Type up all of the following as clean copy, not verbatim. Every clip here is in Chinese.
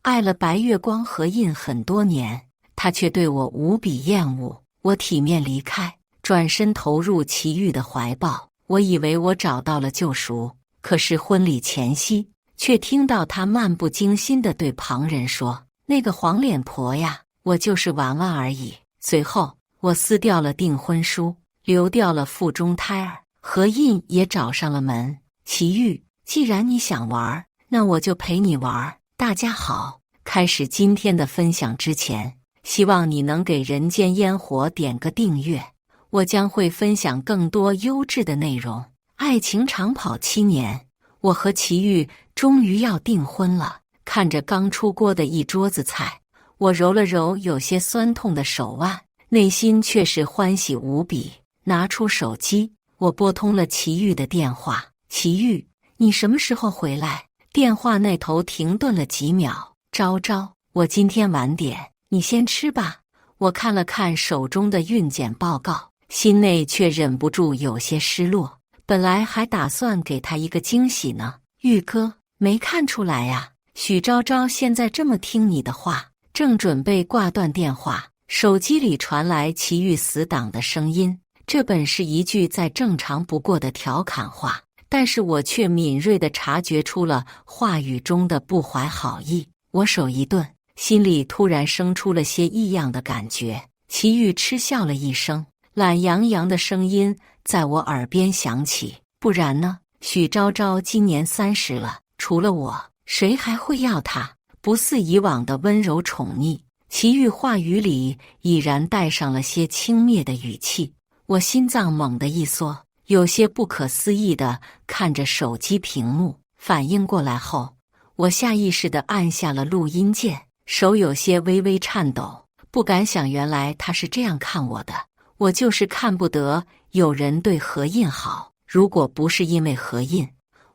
爱了白月光何印很多年，他却对我无比厌恶。我体面离开，转身投入齐豫的怀抱。我以为我找到了救赎，可是婚礼前夕，却听到他漫不经心地对旁人说：“那个黄脸婆呀，我就是玩玩而已。”随后，我撕掉了订婚书，流掉了腹中胎儿，何印也找上了门。齐豫，既然你想玩，那我就陪你玩。大家好，开始今天的分享之前，希望你能给人间烟火点个订阅，我将会分享更多优质的内容。爱情长跑7年，我和齐豫终于要订婚了。看着刚出锅的一桌子菜，我揉了揉有些酸痛的手腕，内心却是欢喜无比。拿出手机，我拨通了齐豫的电话。齐豫，你什么时候回来？电话那头停顿了几秒。昭昭，我今天晚点，你先吃吧。我看了看手中的孕检报告，心内却忍不住有些失落。本来还打算给他一个惊喜呢。豫哥，没看出来呀，许昭昭现在这么听你的话。正准备挂断电话，手机里传来齐豫死党的声音。这本是一句再正常不过的调侃话，但是我却敏锐地察觉出了话语中的不怀好意。我手一顿，心里突然生出了些异样的感觉。齐豫嗤笑了一声，懒洋洋的声音在我耳边响起：“不然呢？许昭昭今年30了，除了我，谁还会要她？”不似以往的温柔宠溺，齐豫话语里已然带上了些轻蔑的语气。我心脏猛地一缩，有些不可思议地看着手机屏幕。反应过来后，我下意识地按下了录音键，手有些微微颤抖。不敢想，原来他是这样看我的。我就是看不得有人对何印好，如果不是因为何印，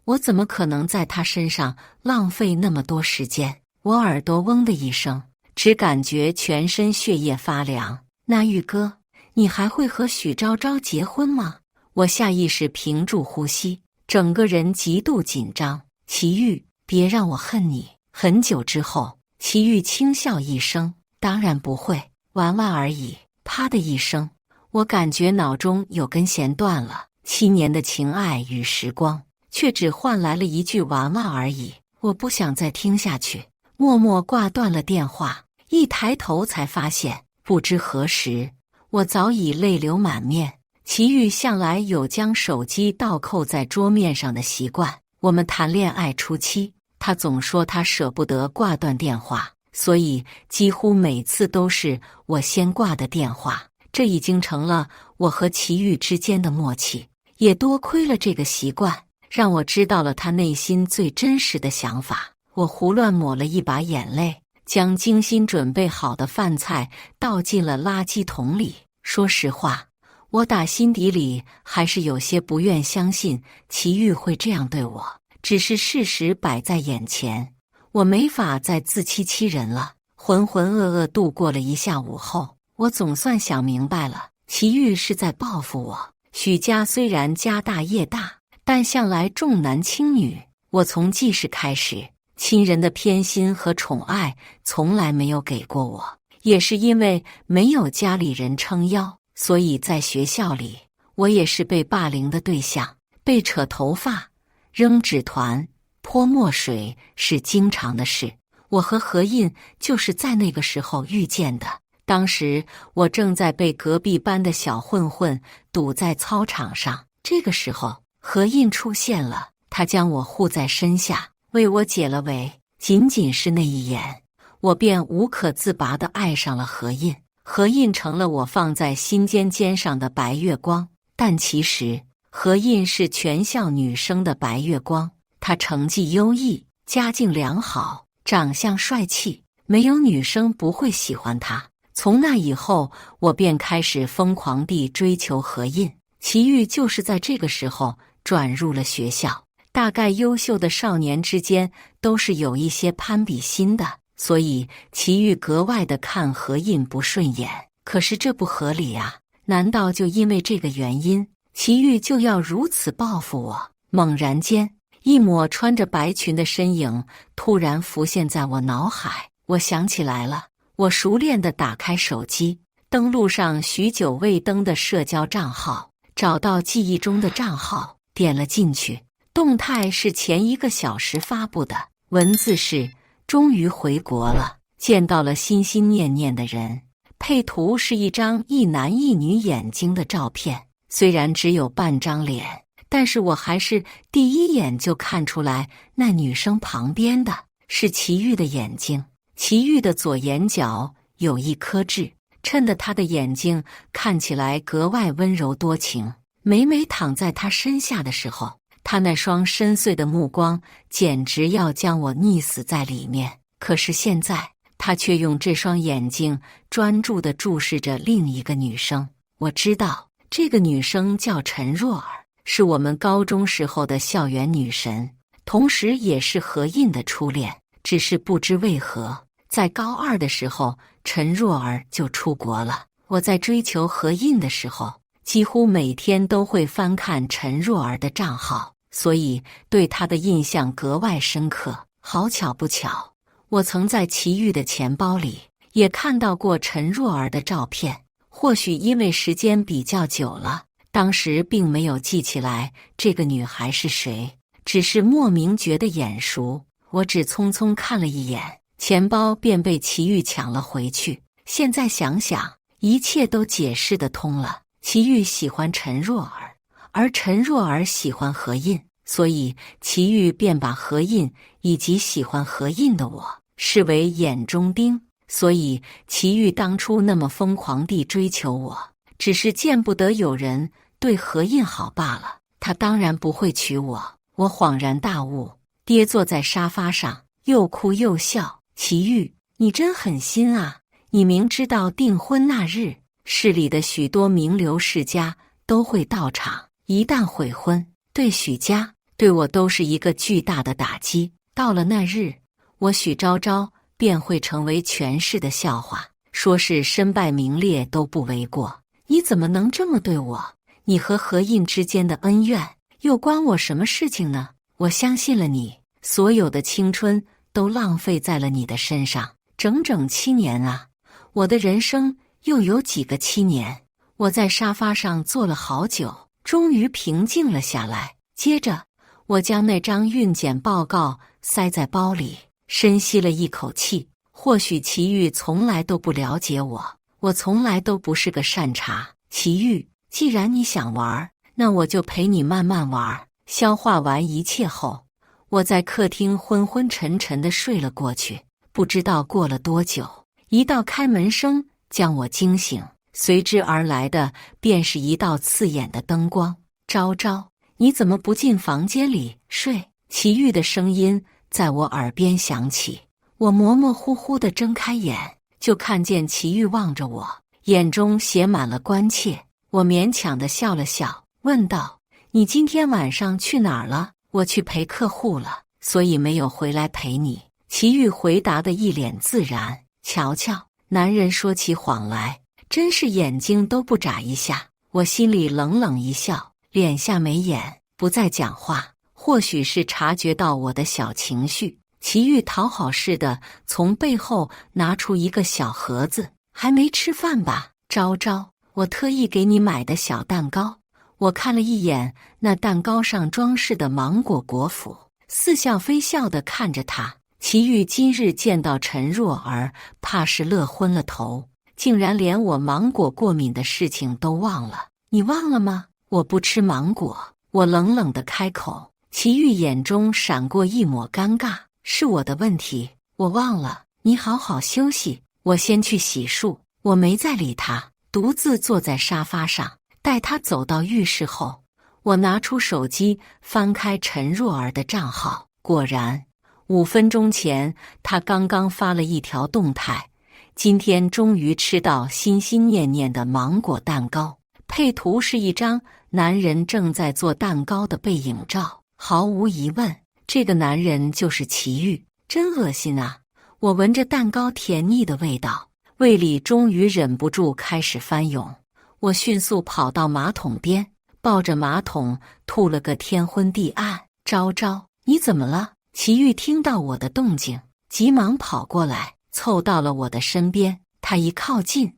我怎么可能在他身上浪费那么多时间？我耳朵嗡的一声，只感觉全身血液发凉。那豫哥，你还会和许昭昭结婚吗？我下意识屏住呼吸，整个人极度紧张。齐豫，别让我恨你。很久之后，齐豫轻笑一声，当然不会，玩玩而已。啪的一声，我感觉脑中有根弦断了。7年的情爱与时光，却只换来了一句玩玩而已。我不想再听下去，默默挂断了电话。一抬头才发现，不知何时，我早已泪流满面。齐豫向来有将手机倒扣在桌面上的习惯。我们谈恋爱初期，他总说他舍不得挂断电话，所以几乎每次都是我先挂的电话。这已经成了我和齐豫之间的默契。也多亏了这个习惯，让我知道了他内心最真实的想法。我胡乱抹了一把眼泪，将精心准备好的饭菜倒进了垃圾桶里。说实话，我打心底里还是有些不愿相信齐豫会这样对我。只是事实摆在眼前，我没法再自欺欺人了。浑浑噩噩度过了一下午后，我总算想明白了，齐豫是在报复我。许家虽然家大业大，但向来重男轻女。我从记事开始，亲人的偏心和宠爱从来没有给过我。也是因为没有家里人撑腰，所以在学校里，我也是被霸凌的对象。被扯头发、扔纸团、泼墨水是经常的事。我和何印就是在那个时候遇见的。当时我正在被隔壁班的小混混堵在操场上，这个时候何印出现了，他将我护在身下，为我解了围。仅仅是那一眼，我便无可自拔地爱上了何印。何印成了我放在心尖上的白月光，但其实何印是全校女生的白月光。她成绩优异，家境良好，长相帅气，没有女生不会喜欢她。从那以后，我便开始疯狂地追求何印。齐豫就是在这个时候转入了学校。大概优秀的少年之间都是有一些攀比心的，所以齐豫格外的看何印不顺眼。可是这不合理啊！难道就因为这个原因，齐豫就要如此报复我？猛然间，一抹穿着白裙的身影突然浮现在我脑海，我想起来了。我熟练地打开手机，登录上许久未登的社交账号，找到记忆中的账号，点了进去。动态是前1个小时发布的，文字是终于回国了，见到了心心念念的人。配图是一张一男一女眼睛的照片，虽然只有半张脸，但是我还是第一眼就看出来，那女生旁边的是齐豫的眼睛。齐豫的左眼角有一颗痣，衬得他的眼睛看起来格外温柔多情。每每躺在他身下的时候，他那双深邃的目光简直要将我溺死在里面。可是现在，他却用这双眼睛专注地注视着另一个女生。我知道，这个女生叫陈若儿，是我们高中时候的校园女神，同时也是何印的初恋。只是不知为何，在高2的时候，陈若儿就出国了。我在追求何印的时候，几乎每天都会翻看陈若儿的账号，所以对她的印象格外深刻。好巧不巧，我曾在齐豫的钱包里也看到过陈若儿的照片，或许因为时间比较久了，当时并没有记起来这个女孩是谁，只是莫名觉得眼熟。我只匆匆看了一眼，钱包便被齐豫抢了回去。现在想想，一切都解释得通了。齐豫喜欢陈若儿，而陈若儿喜欢何印，所以齐豫便把何印以及喜欢何印的我视为眼中钉。所以齐豫当初那么疯狂地追求我，只是见不得有人对何印好罢了。他当然不会娶我。我恍然大悟，跌坐在沙发上，又哭又笑。齐豫，你真狠心啊！你明知道订婚那日，市里的许多名流世家都会到场，一旦悔婚，对许家，对我都是一个巨大的打击。到了那日，我许昭昭便会成为全市的笑话，说是身败名裂都不为过。你怎么能这么对我？你和何印之间的恩怨，又关我什么事情呢？我相信了你，所有的青春都浪费在了你的身上，整整7年啊！我的人生又有几个7年？我在沙发上坐了好久，终于平静了下来。接着，我将那张孕检报告塞在包里，深吸了一口气。或许齐豫从来都不了解我，我从来都不是个善茬。齐豫，既然你想玩，那我就陪你慢慢玩。消化完一切后，我在客厅昏昏沉沉地睡了过去。不知道过了多久，一道开门声将我惊醒，随之而来的便是一道刺眼的灯光。昭昭，你怎么不进房间里睡？齐豫的声音在我耳边响起。我模模糊糊地睁开眼，就看见齐豫望着我，眼中写满了关切。我勉强地笑了笑，问道：你今天晚上去哪儿了？我去陪客户了，所以没有回来陪你。齐豫回答得一脸自然。瞧瞧，男人说起谎来，真是眼睛都不眨一下。我心里冷冷一笑，敛下眉眼，不再讲话。或许是察觉到我的小情绪，齐豫讨好似的从背后拿出一个小盒子。还没吃饭吧，昭昭？我特意给你买的小蛋糕。我看了一眼那蛋糕上装饰的芒果果脯，似笑非笑地看着他。齐豫今日见到陈若儿，怕是乐昏了头，竟然连我芒果过敏的事情都忘了。你忘了吗？我不吃芒果。我冷冷地开口。齐豫眼中闪过一抹尴尬。是我的问题，我忘了。你好好休息，我先去洗漱。我没再理他，独自坐在沙发上。待他走到浴室后，我拿出手机翻开陈若儿的账号，果然5分钟前他刚刚发了一条动态，今天终于吃到心心念念的芒果蛋糕。配图是一张男人正在做蛋糕的背影照。毫无疑问，这个男人就是齐豫。真恶心啊！我闻着蛋糕甜腻的味道，胃里终于忍不住开始翻涌。我迅速跑到马桶边，抱着马桶吐了个天昏地暗。昭昭，你怎么了？齐豫听到我的动静，急忙跑过来，凑到了我的身边。他一靠近，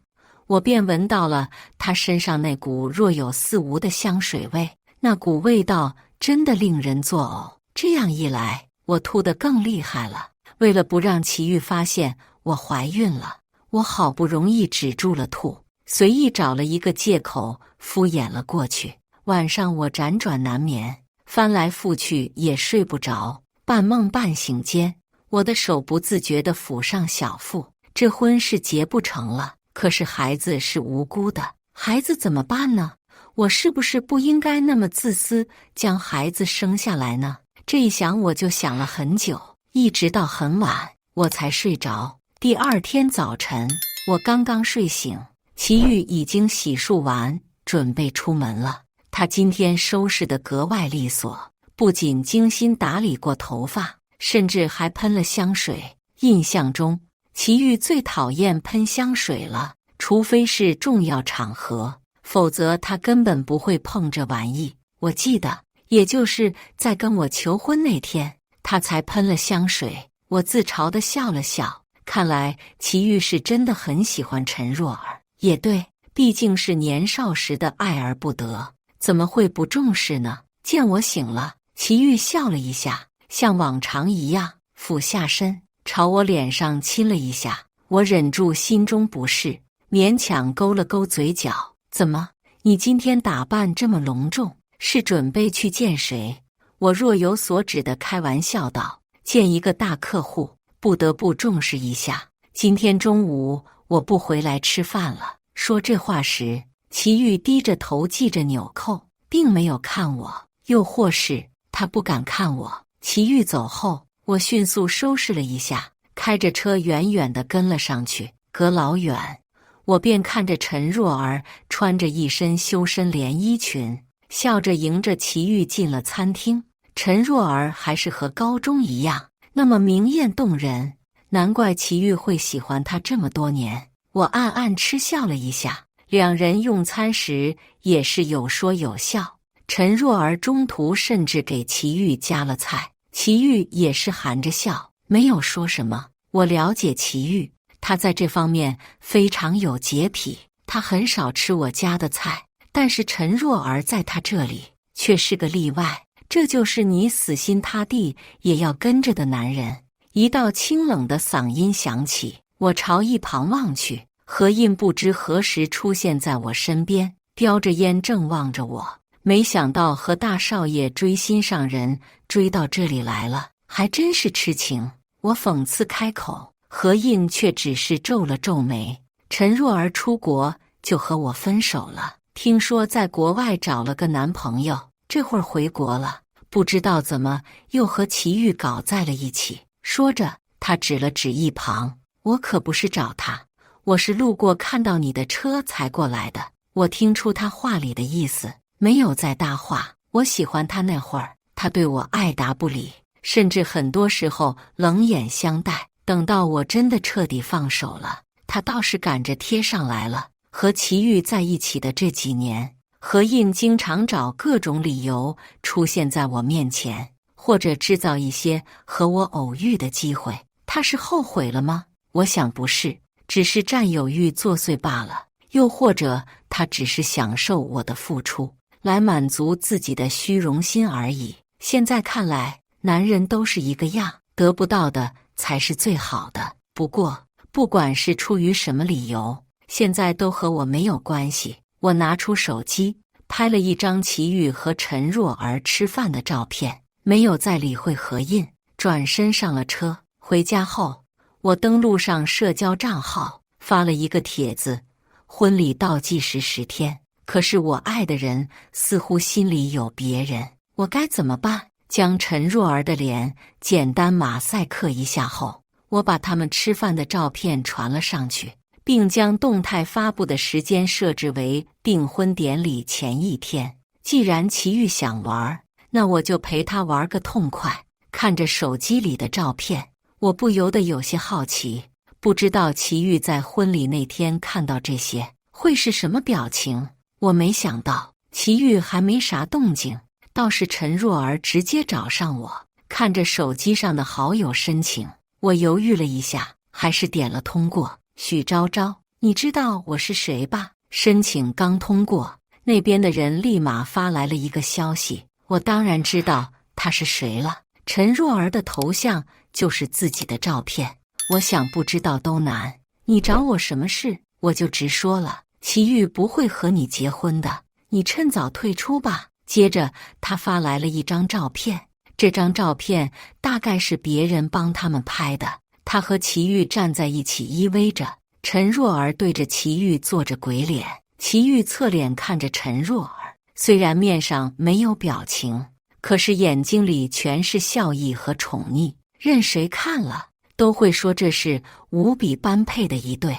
我便闻到了他身上那股若有似无的香水味，那股味道真的令人作呕。这样一来，我吐得更厉害了。为了不让齐豫发现我怀孕了，我好不容易止住了吐，随意找了一个借口敷衍了过去。晚上我辗转难眠，翻来覆去也睡不着，半梦半醒间，我的手不自觉地抚上小腹。这婚是结不成了，可是孩子是无辜的，孩子怎么办呢？我是不是不应该那么自私，将孩子生下来呢？这一想我就想了很久，一直到很晚我才睡着。第二天早晨，我刚刚睡醒，齐豫已经洗漱完，准备出门了。他今天收拾得格外利索，不仅精心打理过头发，甚至还喷了香水。印象中，齐豫最讨厌喷香水了，除非是重要场合，否则他根本不会碰这玩意。我记得，也就是在跟我求婚那天，他才喷了香水。我自嘲地笑了笑，看来齐豫是真的很喜欢陈若儿。也对，毕竟是年少时的爱而不得，怎么会不重视呢？见我醒了，齐豫笑了一下，像往常一样俯下身朝我脸上亲了一下。我忍住心中不适，勉强勾了勾嘴角。怎么，你今天打扮这么隆重，是准备去见谁？我若有所指地开玩笑道。见一个大客户，不得不重视一下。今天中午我不回来吃饭了。说这话时，齐豫低着头系着纽扣，并没有看我，又或是他不敢看我。齐豫走后，我迅速收拾了一下，开着车远远地跟了上去。隔老远，我便看着陈若儿穿着一身修身连衣裙，笑着迎着齐豫进了餐厅。陈若儿还是和高中一样，那么明艳动人，难怪齐豫会喜欢她这么多年。我暗暗嗤笑了一下，两人用餐时也是有说有笑。陈若儿中途甚至给齐豫夹了菜，齐豫也是含着笑，没有说什么。我了解齐豫，他在这方面非常有洁癖，他很少吃我家的菜，但是陈若儿在他这里却是个例外。这就是你死心塌地也要跟着的男人。一道清冷的嗓音响起，我朝一旁望去，何印不知何时出现在我身边，叼着烟正望着我。没想到和大少爷追心上人，追到这里来了，还真是痴情。我讽刺开口，何印却只是皱了皱眉。陈若儿出国就和我分手了，听说在国外找了个男朋友，这会儿回国了，不知道怎么又和齐豫搞在了一起。说着，他指了指一旁，我可不是找他，我是路过看到你的车才过来的。我听出他话里的意思，没有再搭话。我喜欢他那会儿，他对我爱答不理，甚至很多时候冷眼相待。等到我真的彻底放手了，他倒是赶着贴上来了。和齐豫在一起的这几年，何印经常找各种理由出现在我面前，或者制造一些和我偶遇的机会。他是后悔了吗？我想不是，只是占有欲作祟罢了。又或者他只是享受我的付出，来满足自己的虚荣心而已。现在看来，男人都是一个样，得不到的才是最好的。不过，不管是出于什么理由，现在都和我没有关系。我拿出手机，拍了一张齐豫和陈若儿吃饭的照片，没有再理会何印，转身上了车。回家后，我登录上社交账号，发了一个帖子：婚礼倒计时10天，可是我爱的人似乎心里有别人，我该怎么办？将陈若儿的脸简单马赛克一下后，我把他们吃饭的照片传了上去，并将动态发布的时间设置为订婚典礼前1天。既然齐豫想玩，那我就陪他玩个痛快。看着手机里的照片，我不由得有些好奇，不知道齐豫在婚礼那天看到这些会是什么表情。我没想到齐豫还没啥动静，倒是陈若儿直接找上我，看着手机上的好友申请，我犹豫了一下，还是点了通过。许昭昭，你知道我是谁吧？申请刚通过，那边的人立马发来了一个消息，我当然知道他是谁了。陈若儿的头像就是自己的照片，我想不知道都难。你找我什么事？我就直说了，齐豫不会和你结婚的，你趁早退出吧。接着他发来了一张照片，这张照片大概是别人帮他们拍的，他和齐豫站在一起依偎着，陈若儿对着齐豫做着鬼脸，齐豫侧脸看着陈若儿，虽然面上没有表情，可是眼睛里全是笑意和宠溺，任谁看了都会说这是无比般配的一对。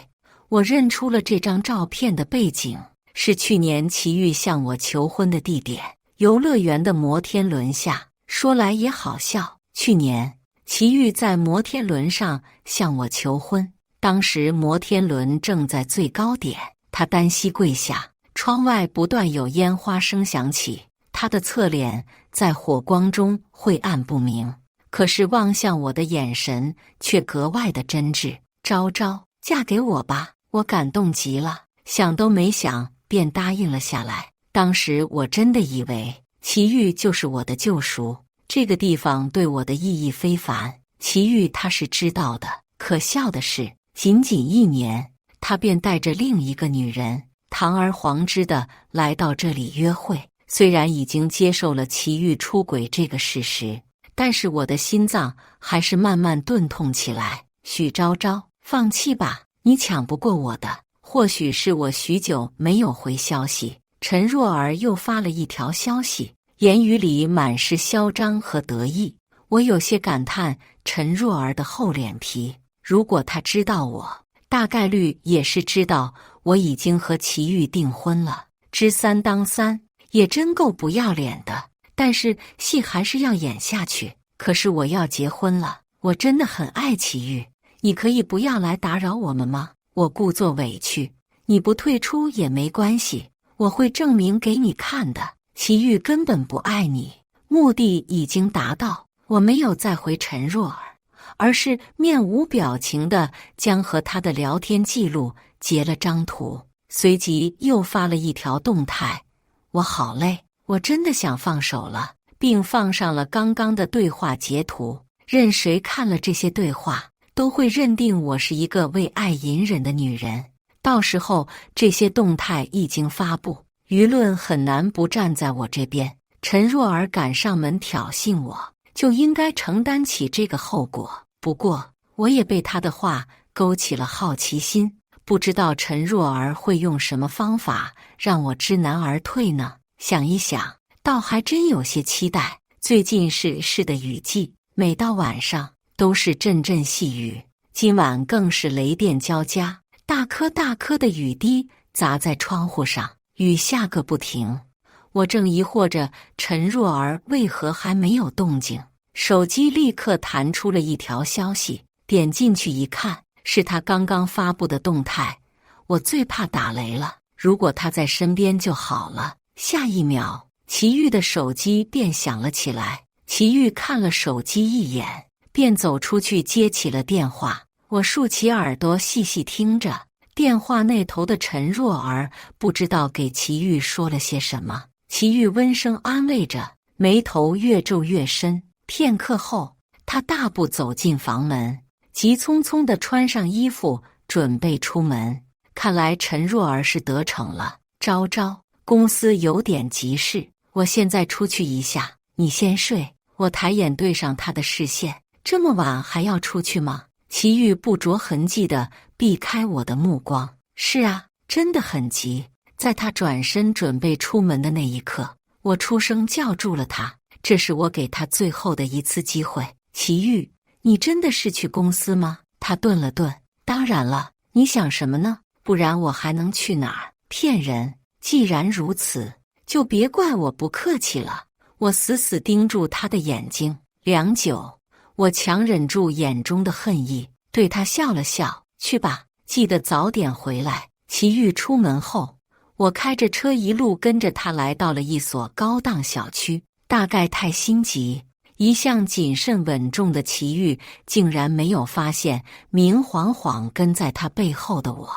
我认出了这张照片的背景，是去年齐豫向我求婚的地点，游乐园的摩天轮下。说来也好笑，去年齐豫在摩天轮上向我求婚，当时摩天轮正在最高点，他单膝跪下，窗外不断有烟花声响起，他的侧脸在火光中晦暗不明，可是望向我的眼神却格外的真挚。昭昭，嫁给我吧！我感动极了，想都没想便答应了下来。当时我真的以为齐豫就是我的救赎，这个地方对我的意义非凡，齐豫他是知道的。可笑的是，仅仅1年，他便带着另一个女人堂而皇之的来到这里约会。虽然已经接受了齐豫出轨这个事实，但是我的心脏还是慢慢钝痛起来。许昭昭，放弃吧，你抢不过我的。或许是我许久没有回消息，陈若儿又发了一条消息，言语里满是嚣张和得意。我有些感叹陈若儿的厚脸皮，如果她知道我，大概率也是知道我已经和齐豫订婚了。知三当三，也真够不要脸的。但是戏还是要演下去。可是我要结婚了，我真的很爱齐豫，你可以不要来打扰我们吗？我故作委屈，你不退出也没关系，我会证明给你看的。齐豫根本不爱你，目的已经达到。我没有再回陈若儿，而是面无表情地将和他的聊天记录截了张图，随即又发了一条动态：我好累，我真的想放手了，并放上了刚刚的对话截图。任谁看了这些对话，都会认定我是一个为爱隐忍的女人。到时候这些动态一经发布，舆论很难不站在我这边。陈若儿敢上门挑衅我，就应该承担起这个后果。不过我也被她的话勾起了好奇心，不知道陈若儿会用什么方法让我知难而退呢？想一想，倒还真有些期待。最近是的雨季，每到晚上都是阵阵细雨，今晚更是雷电交加，大颗大颗的雨滴砸在窗户上，雨下个不停。我正疑惑着陈若儿为何还没有动静，手机立刻弹出了一条消息，点进去一看，是他刚刚发布的动态。我最怕打雷了，如果他在身边就好了。下一秒，齐豫的手机便响了起来。齐豫看了手机一眼，便走出去接起了电话。我竖起耳朵细细听着，电话那头的陈若儿不知道给齐豫说了些什么。齐豫温声安慰着，眉头越皱越深。片刻后，他大步走进房门，急匆匆地穿上衣服，准备出门。看来陈若儿是得逞了。昭昭，公司有点急事，我现在出去一下，你先睡。我抬眼对上他的视线，这么晚还要出去吗？齐豫不着痕迹地避开我的目光。是啊，真的很急。在他转身准备出门的那一刻，我出声叫住了他，这是我给他最后的一次机会。齐豫，你真的是去公司吗？他顿了顿，当然了，你想什么呢？不然我还能去哪儿？骗人！既然如此，就别怪我不客气了。我死死盯住他的眼睛，良久，我强忍住眼中的恨意，对他笑了笑。去吧，记得早点回来。齐豫出门后，我开着车一路跟着他来到了一所高档小区。大概太心急，一向谨慎稳重的祁煜竟然没有发现明晃晃跟在他背后的我。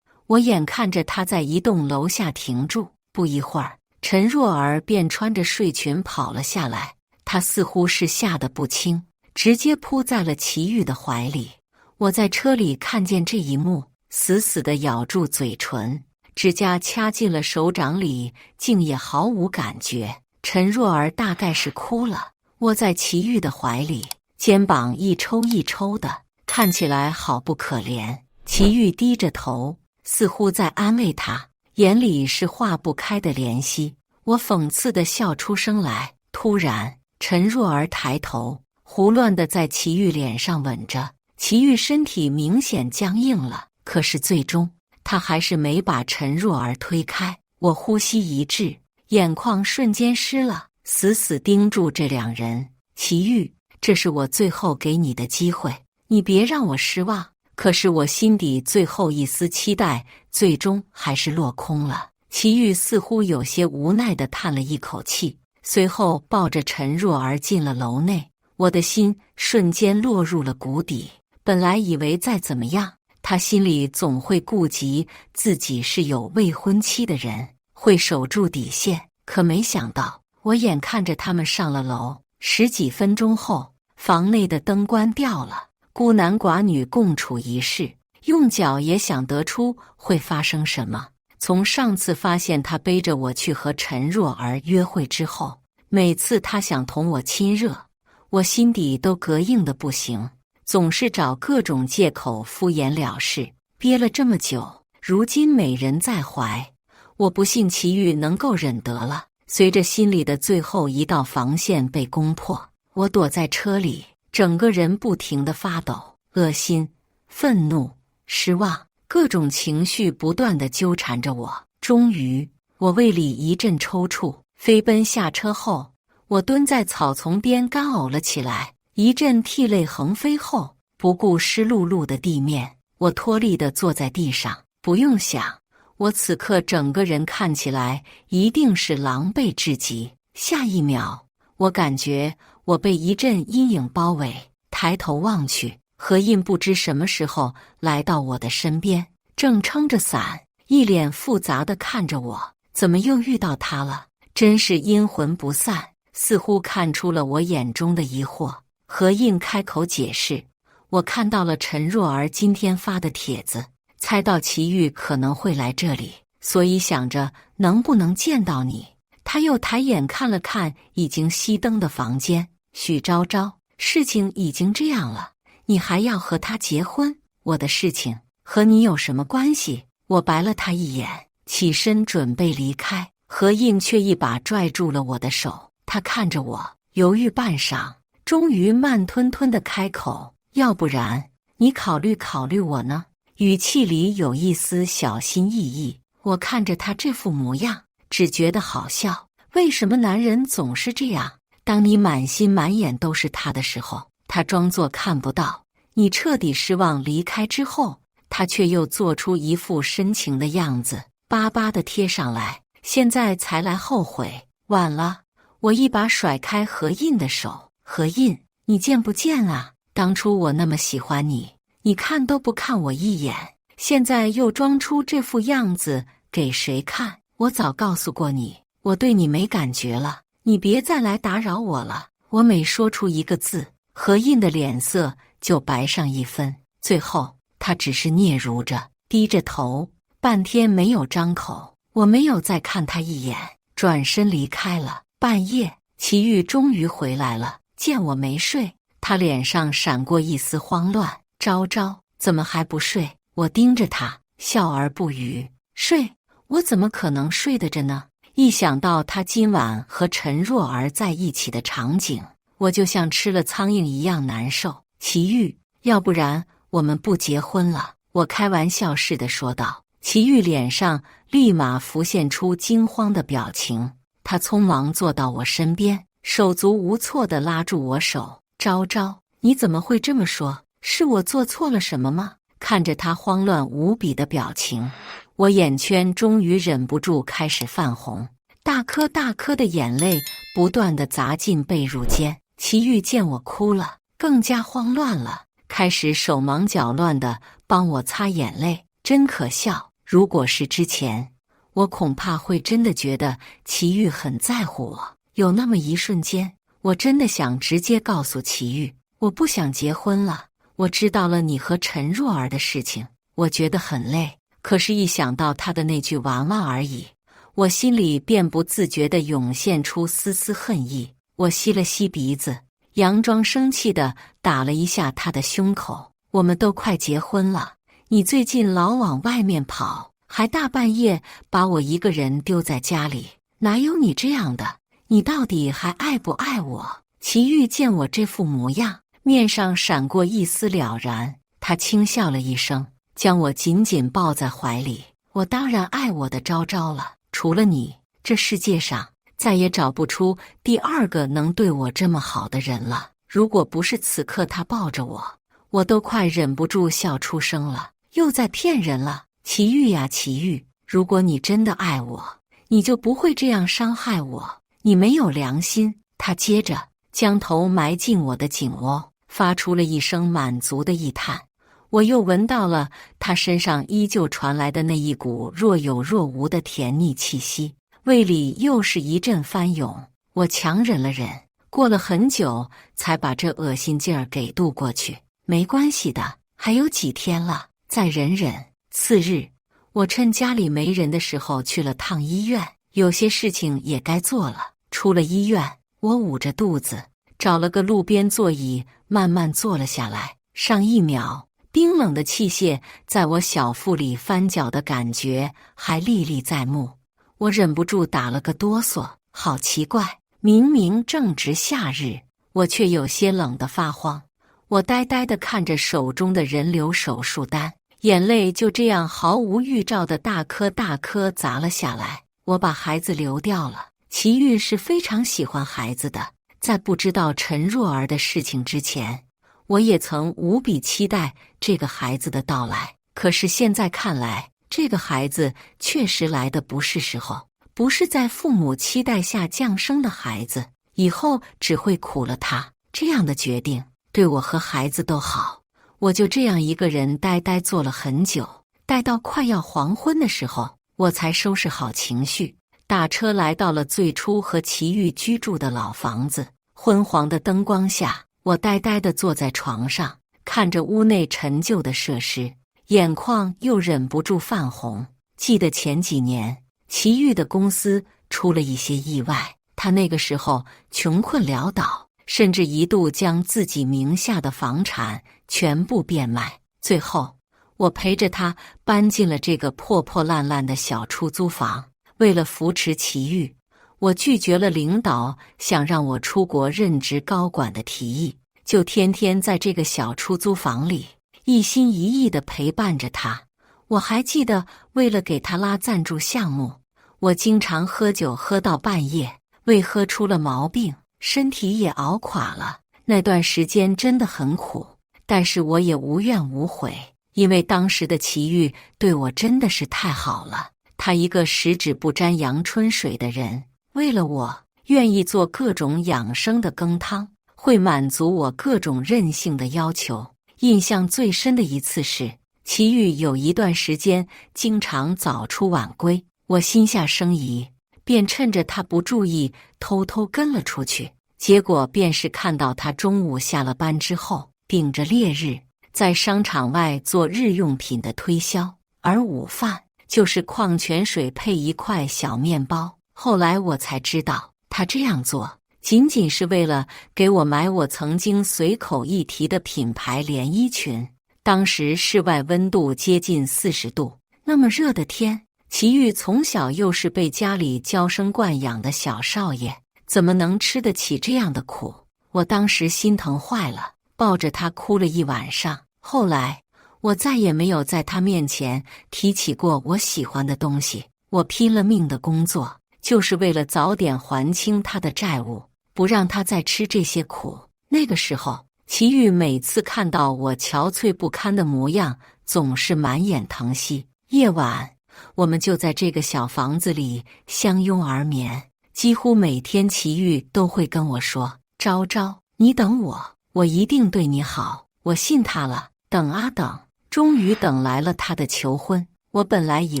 我眼看着他在一栋楼下停住，不一会儿，陈若儿便穿着睡裙跑了下来。她似乎是吓得不轻，直接扑在了祁煜的怀里。我在车里看见这一幕，死死地咬住嘴唇，指甲掐进了手掌里，竟也毫无感觉。陈若儿大概是哭了，窝在祁煜的怀里，肩膀一抽一抽的，看起来好不可怜。祁煜低着头，似乎在安慰他，眼里是化不开的怜惜。我讽刺地笑出声来。突然，陈若儿抬头，胡乱地在祁煜脸上吻着。祁煜身体明显僵硬了，可是最终他还是没把陈若儿推开。我呼吸一滞，眼眶瞬间湿了，死死盯住这两人。祁煜，这是我最后给你的机会，你别让我失望。可是我心底最后一丝期待，最终还是落空了。祁煜似乎有些无奈地叹了一口气，随后抱着陈若儿进了楼内。我的心瞬间落入了谷底。本来以为再怎么样，他心里总会顾及自己是有未婚妻的人，会守住底线。可没想到，我眼看着他们上了楼，10几分钟后，房内的灯关掉了，孤男寡女共处一室，用脚也想得出会发生什么。从上次发现他背着我去和陈若儿约会之后，每次他想同我亲热，我心底都膈应的不行，总是找各种借口敷衍了事，憋了这么久，如今美人在怀，我不信祁煜能够忍得了。随着心里的最后一道防线被攻破，我躲在车里，整个人不停地发抖，恶心、愤怒、失望，各种情绪不断地纠缠着我。终于，我胃里一阵抽搐，飞奔下车后，我蹲在草丛边干呕了起来。一阵涕泪横飞后，不顾湿漉漉的地面，我脱力地坐在地上。不用想，我此刻整个人看起来一定是狼狈至极。下一秒，我感觉我被一阵阴影包围，抬头望去，何印不知什么时候来到我的身边，正撑着伞，一脸复杂地看着我。怎么又遇到他了？真是阴魂不散，似乎看出了我眼中的疑惑。何印开口解释，我看到了陈若儿今天发的帖子，猜到祁煜可能会来这里，所以想着能不能见到你。他又抬眼看了看已经熄灯的房间，许昭昭，事情已经这样了，你还要和他结婚？我的事情和你有什么关系？我白了他一眼，起身准备离开，何印却一把拽住了我的手。他看着我，犹豫半晌，终于慢吞吞地开口，要不然你考虑考虑我呢？语气里有一丝小心翼翼。我看着他这副模样，只觉得好笑。为什么男人总是这样？当你满心满眼都是他的时候，他装作看不到；你彻底失望离开之后，他却又做出一副深情的样子，巴巴地贴上来。现在才来后悔，晚了。我一把甩开何印的手。何印，你见不见啊？当初我那么喜欢你，你看都不看我一眼，现在又装出这副样子给谁看？我早告诉过你，我对你没感觉了，你别再来打扰我了。我每说出一个字，何印的脸色就白上一分，最后他只是嗫嚅着，低着头，半天没有张口。我没有再看他一眼，转身离开了。半夜，祁煜终于回来了，见我没睡，他脸上闪过一丝慌乱。昭昭，怎么还不睡？我盯着他，笑而不语。睡？我怎么可能睡得着呢？一想到他今晚和陈若儿在一起的场景，我就像吃了苍蝇一样难受。祁煜，要不然我们不结婚了？我开玩笑似的说道。祁煜脸上立马浮现出惊慌的表情，他匆忙坐到我身边，手足无措地拉住我手。昭昭，你怎么会这么说？是我做错了什么吗？看着他慌乱无比的表情，我眼圈终于忍不住开始泛红。大颗大颗的眼泪不断地砸进被褥间。齐豫见我哭了，更加慌乱了，开始手忙脚乱地帮我擦眼泪。真可笑，如果是之前，我恐怕会真的觉得齐豫很在乎我。有那么一瞬间，我真的想直接告诉齐豫，我不想结婚了。我知道了你和陈若儿的事情，我觉得很累，可是一想到他的那句玩玩而已，我心里便不自觉地涌现出丝丝恨意。我吸了吸鼻子，佯装生气地打了一下他的胸口。我们都快结婚了，你最近老往外面跑，还大半夜把我一个人丢在家里，哪有你这样的？你到底还爱不爱我？齐豫见我这副模样，面上闪过一丝了然，他轻笑了一声，将我紧紧抱在怀里。我当然爱我的昭昭了，除了你，这世界上再也找不出第二个能对我这么好的人了。如果不是此刻他抱着我，我都快忍不住笑出声了。又在骗人了，齐豫呀齐豫，如果你真的爱我，你就不会这样伤害我，你没有良心。他接着将头埋进我的颈窝，发出了一声满足的一叹。我又闻到了他身上依旧传来的那一股若有若无的甜腻气息，胃里又是一阵翻涌。我强忍了忍，过了很久才把这恶心劲儿给渡过去。没关系的，还有几天了，再忍忍。次日，我趁家里没人的时候去了趟医院，有些事情也该做了。出了医院，我捂着肚子，找了个路边座椅，慢慢坐了下来。上一秒，冰冷的器械在我小腹里翻搅的感觉还历历在目，我忍不住打了个哆嗦。好奇怪，明明正值夏日，我却有些冷得发慌。我呆呆地看着手中的人流手术单，眼泪就这样毫无预兆的大颗大颗砸了下来。我把孩子流掉了。齐豫是非常喜欢孩子的，在不知道陈若儿的事情之前，我也曾无比期待这个孩子的到来。可是现在看来，这个孩子确实来的不是时候，不是在父母期待下降生的孩子，以后只会苦了他。这样的决定对我和孩子都好。我就这样一个人呆呆坐了很久，待到快要黄昏的时候，我才收拾好情绪，打车来到了最初和齐豫居住的老房子。昏黄的灯光下，我呆呆地坐在床上，看着屋内陈旧的设施，眼眶又忍不住泛红。记得前几年，齐豫的公司出了一些意外，他那个时候穷困潦倒，甚至一度将自己名下的房产全部变卖。最后，我陪着他搬进了这个破破烂烂的小出租房。为了扶持齐豫，我拒绝了领导想让我出国任职高管的提议，就天天在这个小出租房里一心一意地陪伴着他。我还记得，为了给他拉赞助项目，我经常喝酒喝到半夜，胃喝出了毛病，身体也熬垮了。那段时间真的很苦，但是我也无怨无悔，因为当时的齐豫对我真的是太好了。他一个十指不沾阳春水的人，为了我愿意做各种养生的羹汤，会满足我各种任性的要求。印象最深的一次是，齐豫有一段时间经常早出晚归，我心下生疑，便趁着他不注意偷偷跟了出去。结果便是看到他中午下了班之后，顶着烈日在商场外做日用品的推销，而午饭就是矿泉水配一块小面包。后来我才知道，他这样做仅仅是为了给我买我曾经随口一提的品牌连衣裙。当时室外温度接近40度，那么热的天，齐豫从小又是被家里娇生惯养的小少爷，怎么能吃得起这样的苦？我当时心疼坏了，抱着他哭了一晚上。后来我再也没有在他面前提起过我喜欢的东西。我拼了命的工作，就是为了早点还清他的债务，不让他再吃这些苦。那个时候，齐豫每次看到我憔悴不堪的模样，总是满眼疼惜。夜晚，我们就在这个小房子里相拥而眠。几乎每天齐豫都会跟我说：昭昭，你等我，我一定对你好。我信他了，等啊等，终于等来了他的求婚。我本来以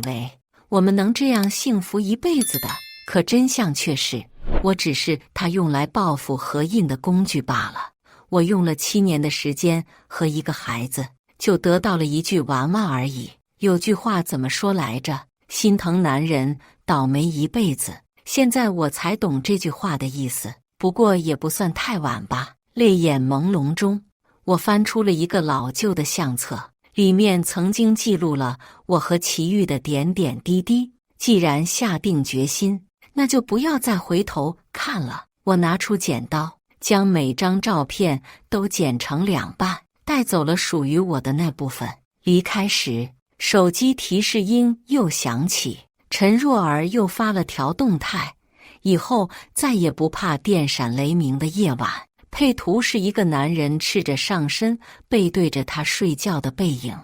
为我们能这样幸福一辈子的，可真相却是，我只是他用来报复何印的工具罢了。我用了7年的时间和一个孩子，就得到了一句玩玩而已。有句话怎么说来着？心疼男人，倒霉一辈子。现在我才懂这句话的意思，不过也不算太晚吧。泪眼朦胧中，我翻出了一个老旧的相册，里面曾经记录了我和齐豫的点点滴滴。既然下定决心，那就不要再回头看了。我拿出剪刀，将每张照片都剪成2半，带走了属于我的那部分。离开时，手机提示音又响起，陈若儿又发了条动态：以后再也不怕电闪雷鸣的夜晚。配图是一个男人赤着上身，背对着他睡觉的背影。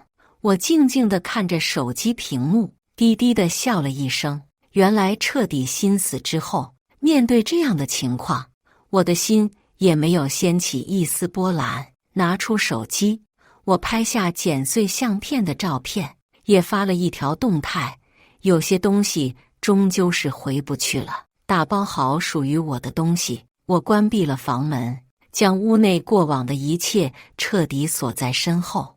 我静静地看着手机屏幕，低低地笑了一声。原来彻底心死之后，面对这样的情况，我的心也没有掀起一丝波澜。拿出手机，我拍下剪碎相片的照片，也发了一条动态：有些东西终究是回不去了。打包好属于我的东西，我关闭了房门，将屋内过往的一切彻底锁在身后。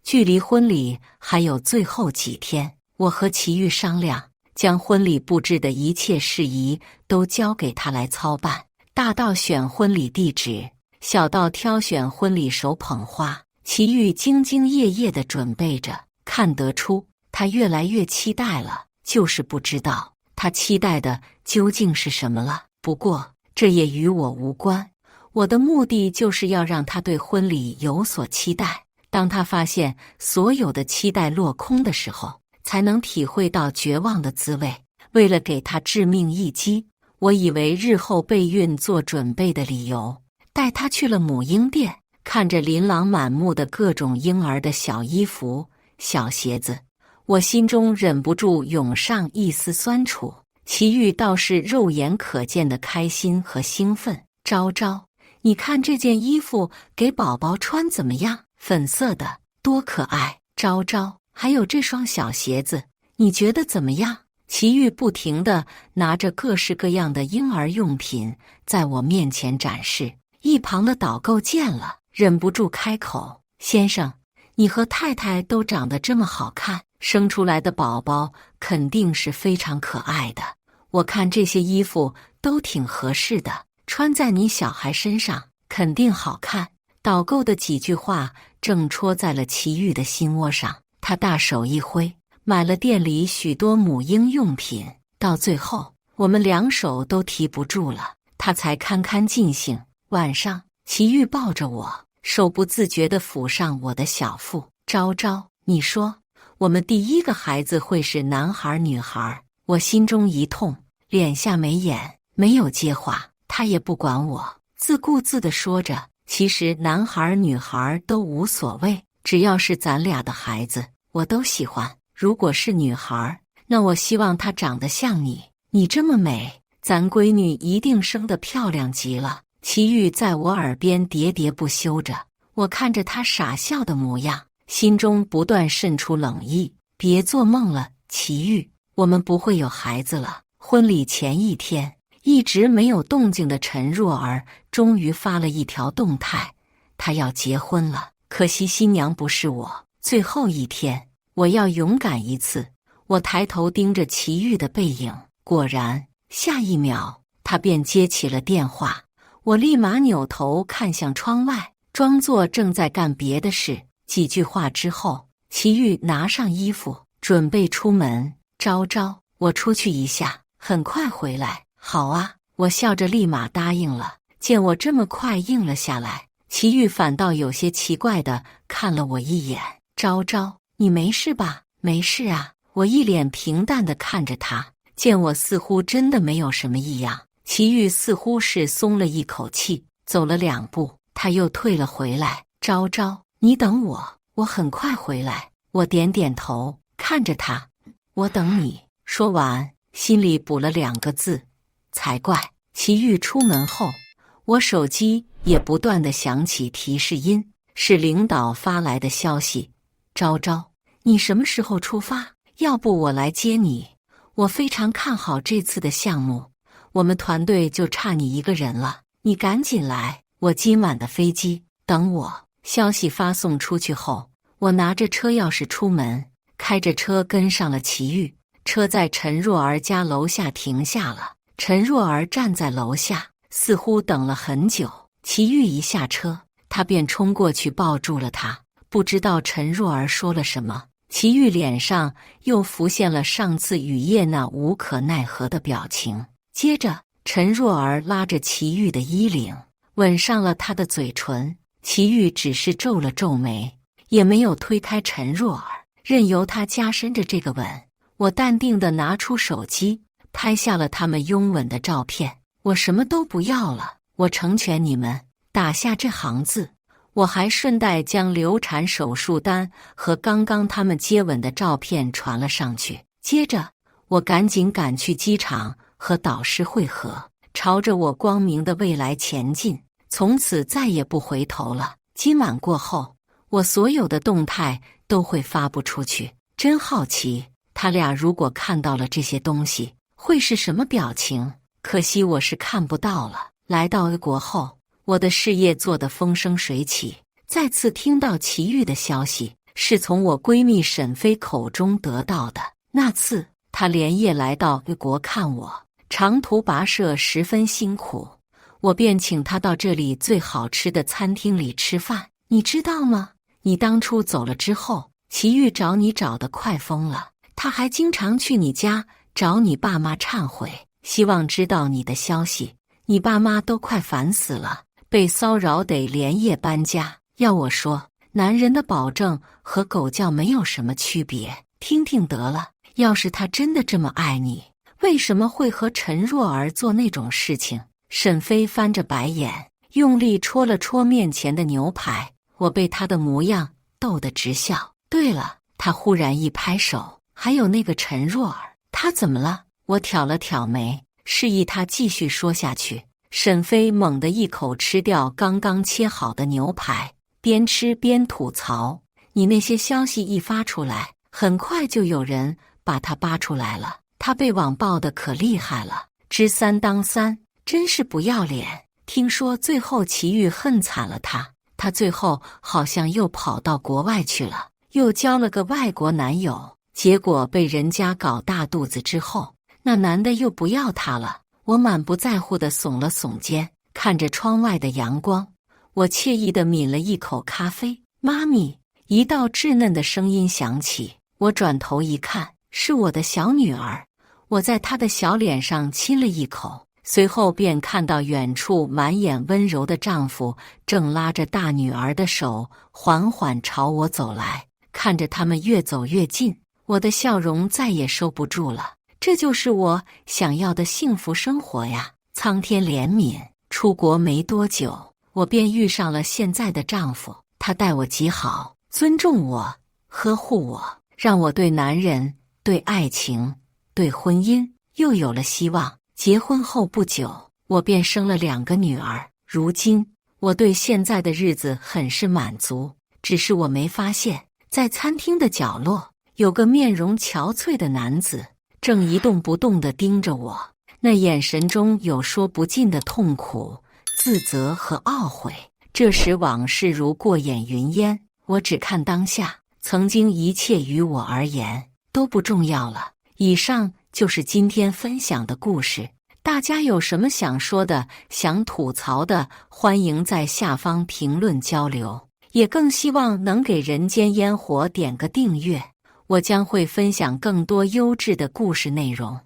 距离婚礼还有最后几天，我和齐豫商量，将婚礼布置的一切事宜都交给他来操办，大到选婚礼地址，小到挑选婚礼手捧花，齐豫兢兢业业地准备着。看得出他越来越期待了，就是不知道他期待的究竟是什么了。不过这也与我无关，我的目的就是要让他对婚礼有所期待。当他发现所有的期待落空的时候，才能体会到绝望的滋味。为了给他致命一击，我以为日后备孕做准备的理由，带他去了母婴店，看着琳琅满目的各种婴儿的小衣服、小鞋子，我心中忍不住涌上一丝酸楚。齐豫倒是肉眼可见的开心和兴奋。昭昭，你看这件衣服给宝宝穿怎么样？粉色的，多可爱！昭昭，还有这双小鞋子，你觉得怎么样？齐豫不停地拿着各式各样的婴儿用品在我面前展示，一旁的导购见了，忍不住开口：先生，你和太太都长得这么好看，生出来的宝宝肯定是非常可爱的。我看这些衣服都挺合适的，穿在你小孩身上肯定好看。导购的几句话正戳在了齐豫的心窝上，他大手一挥，买了店里许多母婴用品。到最后，我们2手都提不住了，他才堪堪尽兴。晚上，齐豫抱着我，手不自觉地抚上我的小腹。昭昭，你说我们第一个孩子会是男孩女孩？我心中一痛，脸下没眼，没有接话。他也不管我，自顾自地说着，其实男孩女孩都无所谓，只要是咱俩的孩子，我都喜欢。如果是女孩，那我希望她长得像你，你这么美，咱闺女一定生得漂亮极了。齐豫在我耳边喋喋不休着，我看着他傻笑的模样，心中不断渗出冷意。别做梦了，齐豫，我们不会有孩子了。婚礼前一天，一直没有动静的陈若儿终于发了一条动态，她要结婚了，可惜新娘不是我。最后一天，我要勇敢一次。我抬头盯着齐豫的背影，果然，下一秒他便接起了电话。我立马扭头看向窗外，装作正在干别的事。几句话之后，齐豫拿上衣服，准备出门。昭昭，我出去一下，很快回来。好啊，我笑着立马答应了。见我这么快应了下来，齐豫反倒有些奇怪地看了我一眼。昭昭，你没事吧？没事啊。我一脸平淡地看着他，见我似乎真的没有什么异样，齐豫似乎是松了一口气，走了2步，他又退了回来。昭昭，你等我，我很快回来。我点点头，看着他，我等你。说完，心里补了2个字：才怪。齐豫出门后，我手机也不断地响起提示音，是领导发来的消息：昭昭，你什么时候出发？要不我来接你。我非常看好这次的项目，我们团队就差你一个人了，你赶紧来，我今晚的飞机等我。消息发送出去后，我拿着车钥匙出门，开着车跟上了齐豫。车在陈若儿家楼下停下了，陈若儿站在楼下，似乎等了很久。齐豫一下车，他便冲过去抱住了她。不知道陈若儿说了什么，齐豫脸上又浮现了上次雨夜那无可奈何的表情。接着，陈若儿拉着齐豫的衣领，吻上了他的嘴唇。齐豫只是皱了皱眉，也没有推开陈若儿，任由他加深着这个吻。我淡定地拿出手机，拍下了他们拥吻的照片。我什么都不要了，我成全你们。打下这行字，我还顺带将流产手术单和刚刚他们接吻的照片传了上去。接着，我赶紧赶去机场和导师会合，朝着我光明的未来前进，从此再也不回头了。今晚过后，我所有的动态都会发布出去。真好奇，他俩如果看到了这些东西，会是什么表情？可惜我是看不到了。来到俄国后，我的事业做得风生水起。再次听到齐豫的消息，是从我闺蜜沈飞口中得到的。那次，她连夜来到俄国看我，长途跋涉十分辛苦，我便请她到这里最好吃的餐厅里吃饭。你知道吗？你当初走了之后，齐豫找你找得快疯了。他还经常去你家找你爸妈忏悔，希望知道你的消息。你爸妈都快烦死了，被骚扰得连夜搬家。要我说，男人的保证和狗叫没有什么区别，听听得了。要是他真的这么爱你，为什么会和陈若儿做那种事情？沈飞翻着白眼，用力戳了戳面前的牛排。我被他的模样逗得直笑。对了，他忽然一拍手，还有那个陈若儿，她怎么了？我挑了挑眉，示意他继续说下去。沈飞猛地一口吃掉刚刚切好的牛排，边吃边吐槽：你那些消息一发出来，很快就有人把他扒出来了。他被网暴的可厉害了，知三当三，真是不要脸。听说最后齐豫恨惨了他，他最后好像又跑到国外去了，又交了个外国男友，结果被人家搞大肚子之后，那男的又不要她了。我满不在乎地耸了耸肩，看着窗外的阳光，我惬意地抿了一口咖啡。妈咪，一道稚嫩的声音响起，我转头一看，是我的小女儿。我在她的小脸上亲了一口，随后便看到远处满眼温柔的丈夫正拉着大女儿的手缓缓朝我走来。看着他们越走越近，我的笑容再也收不住了。这就是我想要的幸福生活呀！苍天怜悯，出国没多久，我便遇上了现在的丈夫。他待我极好，尊重我，呵护我，让我对男人、对爱情、对婚姻又有了希望。结婚后不久，我便生了2个女儿。如今，我对现在的日子很是满足。只是我没发现，在餐厅的角落，有个面容憔悴的男子正一动不动地盯着我，那眼神中有说不尽的痛苦、自责和懊悔。这时往事如过眼云烟，我只看当下，曾经一切于我而言都不重要了。以上就是今天分享的故事，大家有什么想说的、想吐槽的，欢迎在下方评论交流，也更希望能给人间烟火点个订阅。我将会分享更多优质的故事内容。